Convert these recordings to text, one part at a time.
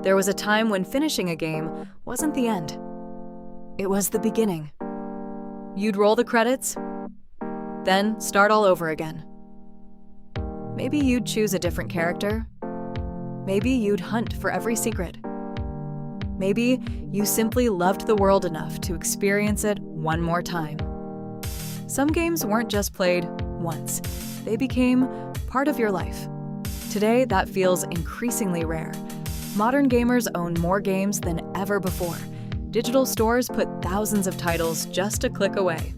There was a time when finishing a game wasn't the end. It was the beginning. You'd roll the credits, then start all over again. Maybe you'd choose a different character. Maybe you'd hunt for every secret. Maybe you simply loved the world enough to experience it one more time. Some games weren't just played once. They became part of your life. Today, that feels increasingly rare. Modern gamers own more games than ever before. Digital stores put thousands of titles just a click away.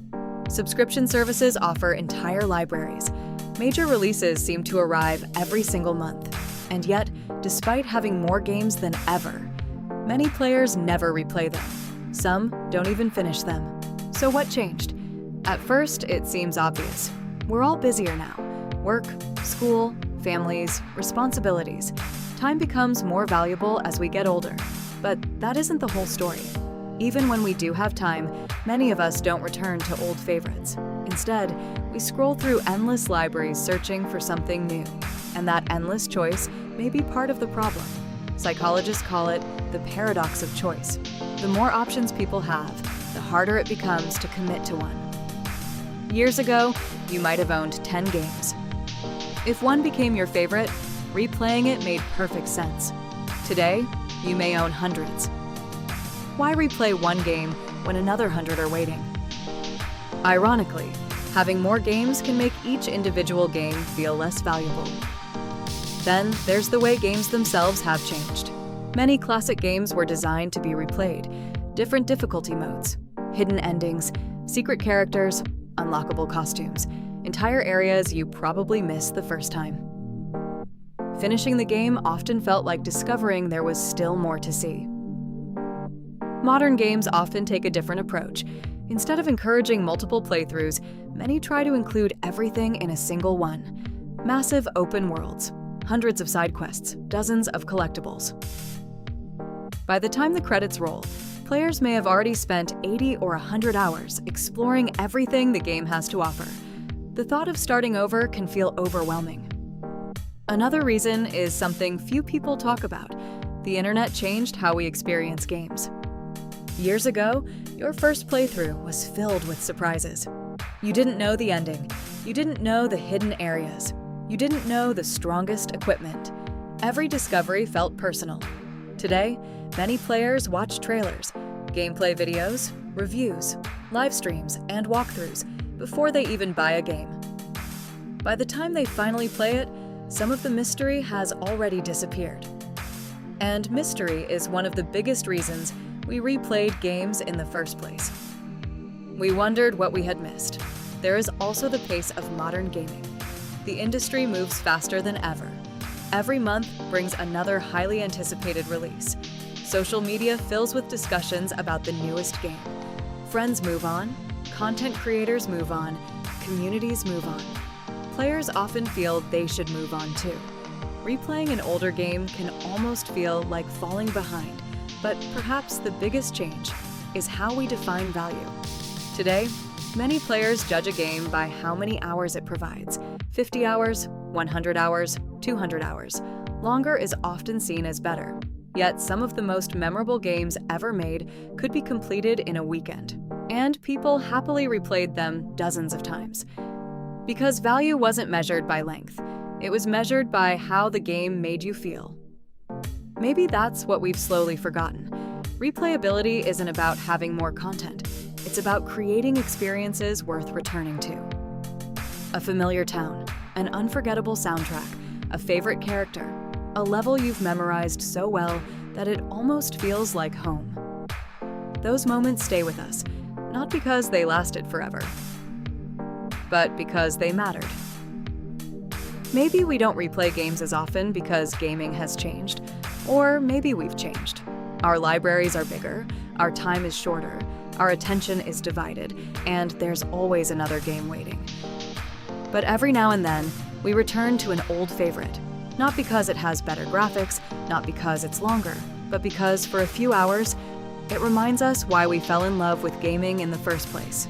Subscription services offer entire libraries. Major releases seem to arrive every single month. And yet, despite having more games than ever, many players never replay them. Some don't even finish them. So what changed? At first, it seems obvious. We're all busier now. Work, school, families, responsibilities. Time becomes more valuable as we get older. But that isn't the whole story. Even when we do have time, many of us don't return to old favorites. Instead, we scroll through endless libraries searching for something new. And that endless choice may be part of the problem. Psychologists call it the paradox of choice. The more options people have, the harder it becomes to commit to one. Years ago, you might have owned 10 games. If one became your favorite, replaying it made perfect sense. Today, you may own hundreds. Why replay one game when another 100 are waiting? Ironically, having more games can make each individual game feel less valuable. Then, there's the way games themselves have changed. Many classic games were designed to be replayed. Different difficulty modes, hidden endings, secret characters, unlockable costumes, entire areas you probably missed the first time. Finishing the game often felt like discovering there was still more to see. Modern games often take a different approach. Instead of encouraging multiple playthroughs, many try to include everything in a single one. Massive open worlds, hundreds of side quests, dozens of collectibles. By the time the credits roll, players may have already spent 80 or 100 hours exploring everything the game has to offer. The thought of starting over can feel overwhelming. Another reason is something few people talk about. The internet changed how we experience games. Years ago, your first playthrough was filled with surprises. You didn't know the ending. You didn't know the hidden areas. You didn't know the strongest equipment. Every discovery felt personal. Today, many players watch trailers, gameplay videos, reviews, live streams, and walkthroughs before they even buy a game. By the time they finally play it, some of the mystery has already disappeared. And mystery is one of the biggest reasons we replayed games in the first place. We wondered what we had missed. There is also the pace of modern gaming. The industry moves faster than ever. Every month brings another highly anticipated release. Social media fills with discussions about the newest game. Friends move on, content creators move on, communities move on. Players often feel they should move on too. Replaying an older game can almost feel like falling behind, but perhaps the biggest change is how we define value. Today, many players judge a game by how many hours it provides. 50 hours, 100 hours, 200 hours. Longer is often seen as better. Yet some of the most memorable games ever made could be completed in a weekend. And people happily replayed them dozens of times. Because value wasn't measured by length. It was measured by how the game made you feel. Maybe that's what we've slowly forgotten. Replayability isn't about having more content. It's about creating experiences worth returning to. A familiar town, an unforgettable soundtrack, a favorite character, a level you've memorized so well that it almost feels like home. Those moments stay with us, not because they lasted forever, but because they mattered. Maybe we don't replay games as often because gaming has changed, or maybe we've changed. Our libraries are bigger, our time is shorter, our attention is divided, and there's always another game waiting. But every now and then, we return to an old favorite, not because it has better graphics, not because it's longer, but because for a few hours, it reminds us why we fell in love with gaming in the first place.